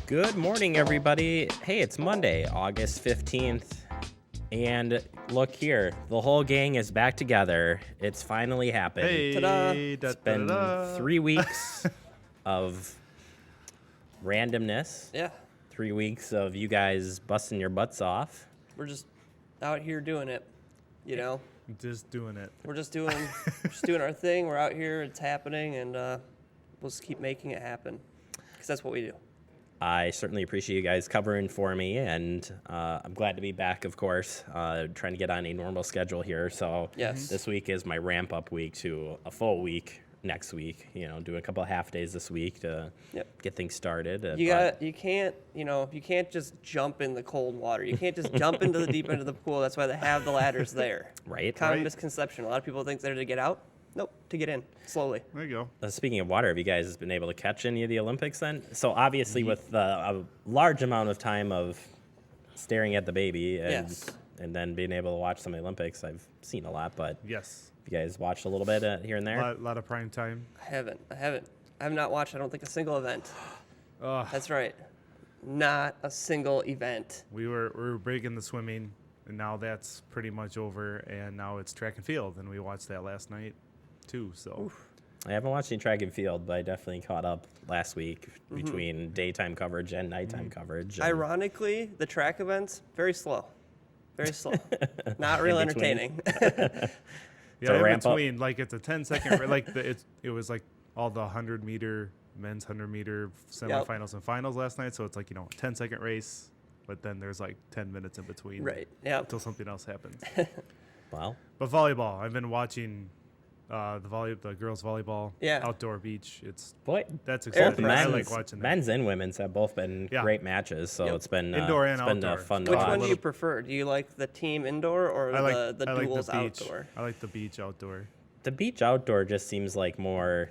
Good morning, everybody. Hey, it's Monday, August 15th. And look here, the whole gang is back together. It's finally happened. Hey, Ta-da. It's been 3 weeks of randomness. Yeah, 3 weeks of you guys busting your butts off. we're just out here doing it. You know, just doing it. we're just doing our thing. We're out here. It's happening, and we'll just keep making it happen because that's what we do. I certainly appreciate you guys covering for me, and I'm glad to be back, of course, trying to get on a normal schedule here. So Yes. this week is my ramp-up week to a full week next week. You know, do a couple of half days this week to get things started. You can't just jump in the cold water. You can't just jump into the deep end of the pool. That's why they have the ladders there. Right. Common misconception. A lot of people think they're to get out. Nope, to get in slowly. There you go. Speaking of water, have you guys been able to catch any of the Olympics then? So obviously with a large amount of time of staring at the baby and then being able to watch some Olympics, I've seen a lot, but Yes. you guys watched a little bit here and there? A lot of prime time. I haven't. I have not watched, I don't think, a single event. Ugh. That's right. Not a single event. We were big in the swimming, and now that's pretty much over, and now it's track and field, and we watched that last night too. So I haven't watched any track and field, but I definitely caught up last week between daytime coverage and nighttime coverage. and- Ironically, the track events, very slow. Very slow. Not real In between. entertaining. yeah, in ramp up. between, like it's a 10-second, it was like all the 100-meter men's 100-meter semifinals and finals last night. So it's like 10-second race, but then there's like 10 minutes in between. Right. Yeah. Until something else happens. Well, But volleyball, I've been watching the girls volleyball outdoor beach. boy, That's both exciting. I men's, like watching that. men's and women's have both been great matches, so it's been Indoor and it's been outdoor. fun to Which watch. one do you prefer? Do you like the team indoor or I like the I like duels the beach. outdoor? I like the beach outdoor. The beach outdoor just seems like more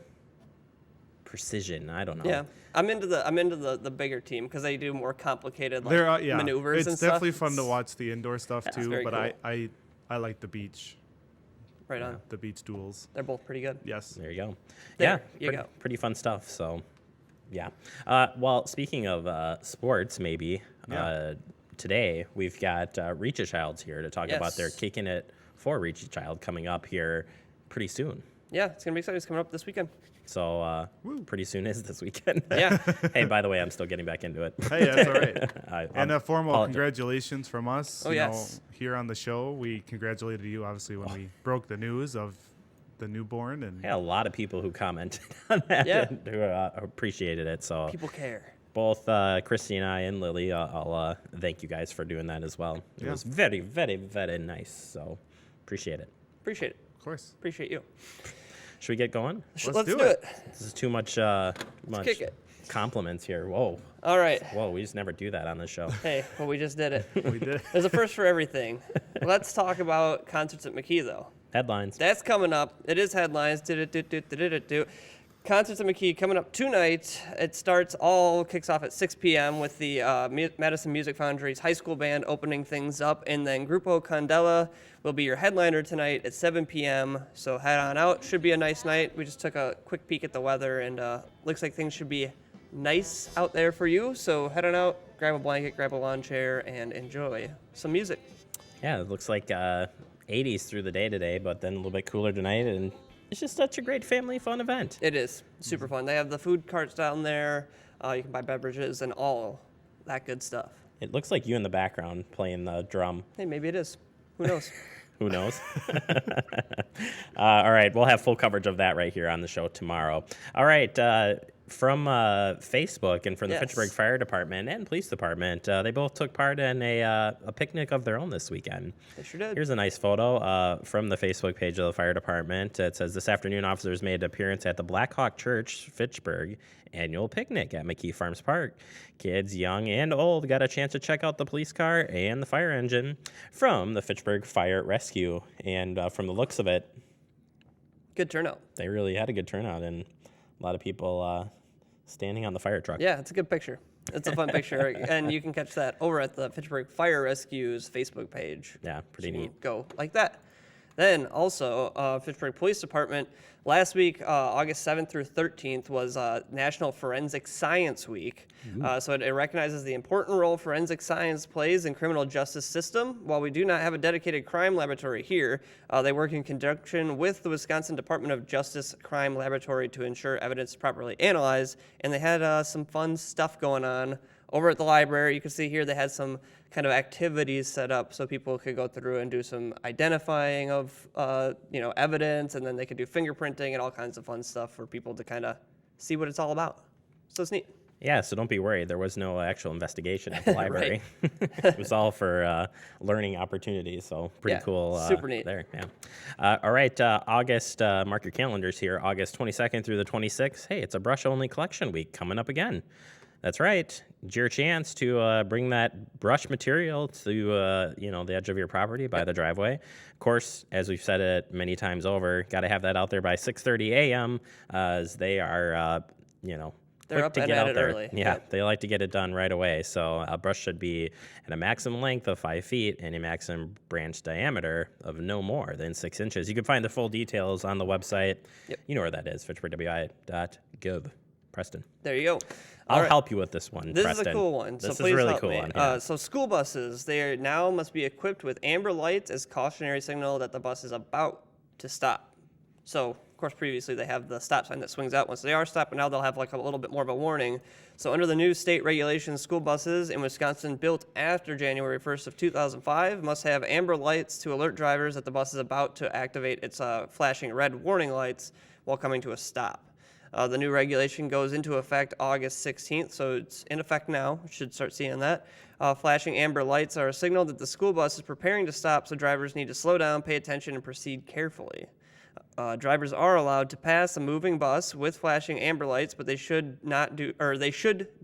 precision. I don't know. Yeah. I'm into the bigger team because they do more complicated There are maneuvers It's and stuff. definitely fun to watch the indoor stuff That's too, very but cool. I like the beach. Right on. The beach duels. They're both pretty good. Yes. There you go. There you pretty, go. pretty fun stuff. So, yeah. Well, speaking of sports, maybe today we've got Reach a Child's here to talk about their Yes. Kicking It for Reach a Child coming up here pretty soon. Yeah, it's gonna be exciting. It's coming up this weekend. So pretty soon is this weekend. Yeah. Hey, by the way, I'm still getting back into it. Hey, that's all right. And a formal apologize. congratulations from us. Oh, yes. Here on the show, we congratulated you obviously when we broke the news of the newborn, and I had a lot of people who commented on that Yeah. and who appreciated it. So People care. both Christy and I and Lily, I'll thank you guys for doing that as well. It was very, very, very nice. So appreciate it. Appreciate it. of course. Appreciate you. Should we get going? Let's do do it. it. This is too much kick it. compliments here. Whoa. All right. Whoa, we just never do that on this show. Hey, well, we just did it. We did. There's a first for everything. Let's talk about concerts at McKee, though. Headlines. That's coming up. It is headlines. Concerts at McKee coming up tonight. It kicks off at 6 p.m. with the Madison Music Foundry's high school band opening things up, and then Grupo Candela will be your headliner tonight at 7 p.m. So head on out. Should be a nice night. We just took a quick peek at the weather, and looks like things should be nice out there for you. So head on out, grab a blanket, grab a lawn chair, and enjoy some music. Yeah, it looks like 80s through the day today, but then a little bit cooler tonight, and it's just such a great family fun event. It is super fun. They have the food carts down there. You can buy beverages and all that good stuff. It looks like you in the background playing the drum. Hey, maybe it is. Who knows? Who knows? All right, we'll have full coverage of that right here on the show tomorrow. All right, from Facebook and from the Fitchburg Fire Department and Police Department, they both took part in a picnic of their own this weekend. They sure did. Here's a nice photo from the Facebook page of the fire department. It says, this afternoon, officers made an appearance at the Black Hawk Church, Fitchburg, annual picnic at McKee Farms Park. Kids, young and old, got a chance to check out the police car and the fire engine from the Fitchburg Fire Rescue. And from the looks of it, Good turnout. they really had a good turnout and a lot of people standing on the fire truck. Yeah, it's a good picture. It's a fun picture. And you can catch that over at the Fitchburg Fire Rescue's Facebook page. Yeah, pretty So you neat. can go like that. Then also, Fitchburg Police Department, last week, August 7th through 13th, was National Forensic Science Week. So it recognizes the important role forensic science plays in criminal justice system. While we do not have a dedicated crime laboratory here, they work in conjunction with the Wisconsin Department of Justice Crime Laboratory to ensure evidence is properly analyzed. And they had some fun stuff going on over at the library. You can see here they had some kind of activities set up so people could go through and do some identifying of evidence, and then they could do fingerprinting and all kinds of fun stuff for people to kind of see what it's all about. So it's neat. Yeah, so don't be worried. There was no actual investigation at the library. It was all for learning opportunities, so pretty cool. Super neat. There, yeah. All right, August, mark your calendars here, August 22nd through the 26th. Hey, it's a brush-only collection week coming up again. That's right. It's your chance to bring that brush material to the edge of your property by the driveway. Of course, as we've said it many times over, got to have that out there by 6:30 a.m. As they are, They're up to and get at out it there. early. Yeah, they like to get it done right away. So a brush should be at a maximum length of 5 feet and a maximum branch diameter of no more than 6 inches. You can find the full details on the website. Yep. You know where that is, fitchburgwi.gov. Preston. There you go. I'll help you with this one, This Preston. is a cool one. This So is please really help cool me. one. Yeah. So school buses, they now must be equipped with amber lights as cautionary signal that the bus is about to stop. So, of course, previously they have the stop sign that swings out once they are stopped, but now they'll have like a little bit more of a warning. So under the new state regulations, school buses in Wisconsin built after January 1st of 2005 must have amber lights to alert drivers that the bus is about to activate its flashing red warning lights while coming to a stop. The new regulation goes into effect August 16th, so it's in effect now. You should start seeing that. Flashing amber lights are a signal that the school bus is preparing to stop, so drivers need to slow down, pay attention, and proceed carefully. Drivers are allowed to pass a moving bus with flashing amber lights, but they should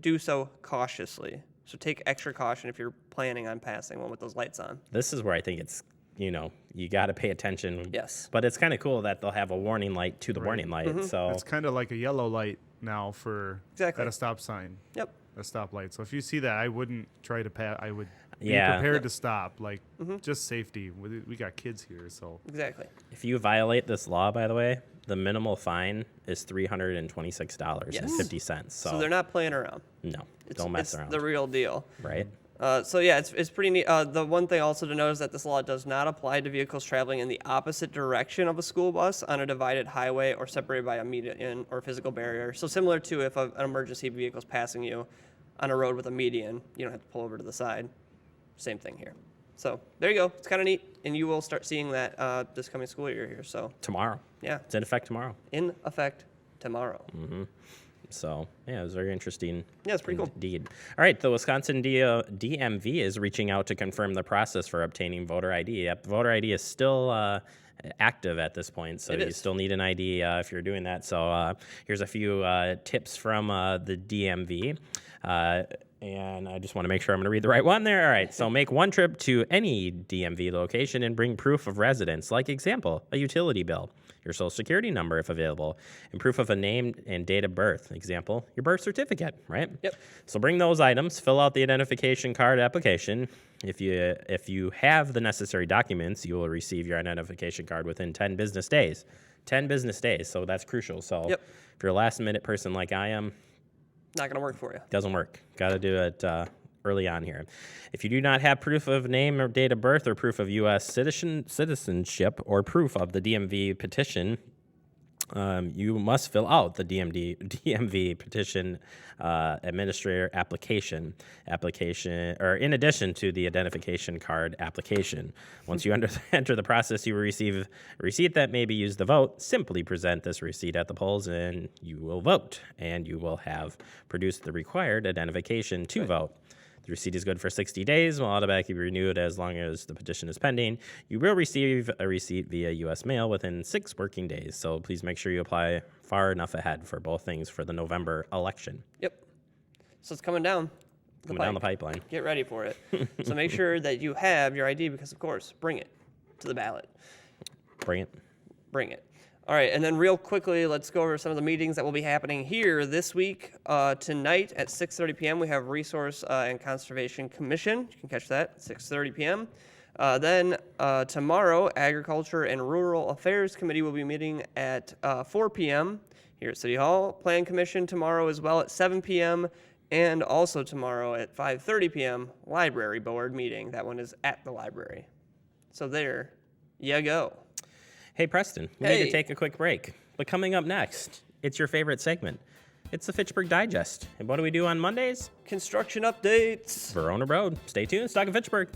do so cautiously. So take extra caution if you're planning on passing one with those lights on. This is where I think it's, you got to pay attention. Yes. But it's kind of cool that they'll have a warning light to the warning light. Mm-hmm. So It's kind of like a yellow light now for Exactly. at a stop sign, Yep. a stoplight. So if you see that, I wouldn't try to pass. I would be Yeah. prepared to stop. Like just safety. We got kids here, so Exactly. if you violate this law, by the way, the minimal fine is $326.50. So, So they're not playing around. no, don't mess it's around. the real deal. Right? So yeah, it's pretty neat. The one thing also to note is that this law does not apply to vehicles traveling in the opposite direction of a school bus on a divided highway or separated by a median or physical barrier. So similar to if an emergency vehicle is passing you on a road with a median, you don't have to pull over to the side. Same thing here. So there you go. It's kind of neat, and you will start seeing that this coming school year here. So Tomorrow. yeah, It's in effect tomorrow. in effect tomorrow. So, yeah, it was very interesting. Yeah, it's pretty cool. Indeed. All right, the Wisconsin DMV is reaching out to confirm the process for obtaining voter ID. Yep, voter ID is still active at this point, so It you is. still need an ID if you're doing that. So here's a few tips from the DMV. And I just want to make sure I'm going to read the right one there. All right, so make one trip to any DMV location and bring proof of residence, like example, a utility bill, your social security number if available, and proof of a name and date of birth, example, your birth certificate, right? Yep. So bring those items, fill out the identification card application. If you have the necessary documents, you will receive your identification card within 10 business days. 10 business days, so that's crucial. So Yep. if you're a last-minute person like I am, Not gonna work for you. doesn't work. Got to do it early on here. If you do not have proof of name or date of birth or proof of U.S. citizenship or proof of the DMV petition, you must fill out the DMV petition administrator application, or in addition to the identification card application. Once you enter the process, you will receive a receipt that may be used to vote. Simply present this receipt at the polls and you will vote, and you will have produced the required identification to vote. The receipt is good for 60 days, will automatically be renewed as long as the petition is pending. You will receive a receipt via U.S. mail within 6 working days, so please make sure you apply far enough ahead for both things for the November election. Yep. So it's coming down. Coming down the pipeline. Get ready for it. So make sure that you have your ID because, of course, bring it to the ballot. Bring it. Bring it. All right, and then real quickly, let's go over some of the meetings that will be happening here this week. Tonight at 6:30 p.m., we have Resource and Conservation Commission. You can catch that at 6:30 p.m. Then tomorrow, Agriculture and Rural Affairs Committee will be meeting at 4 p.m. here at City Hall. Plan Commission tomorrow as well at 7 p.m. And also tomorrow at 5:30 p.m. Library Board meeting. That one is at the library. So there you go. Hey, Preston, we need to take a quick break. But coming up next, it's your favorite segment. It's the Fitchburg Digest. And what do we do on Mondays? Construction updates. Verona Road. Stay tuned. Stock of Fitchburg.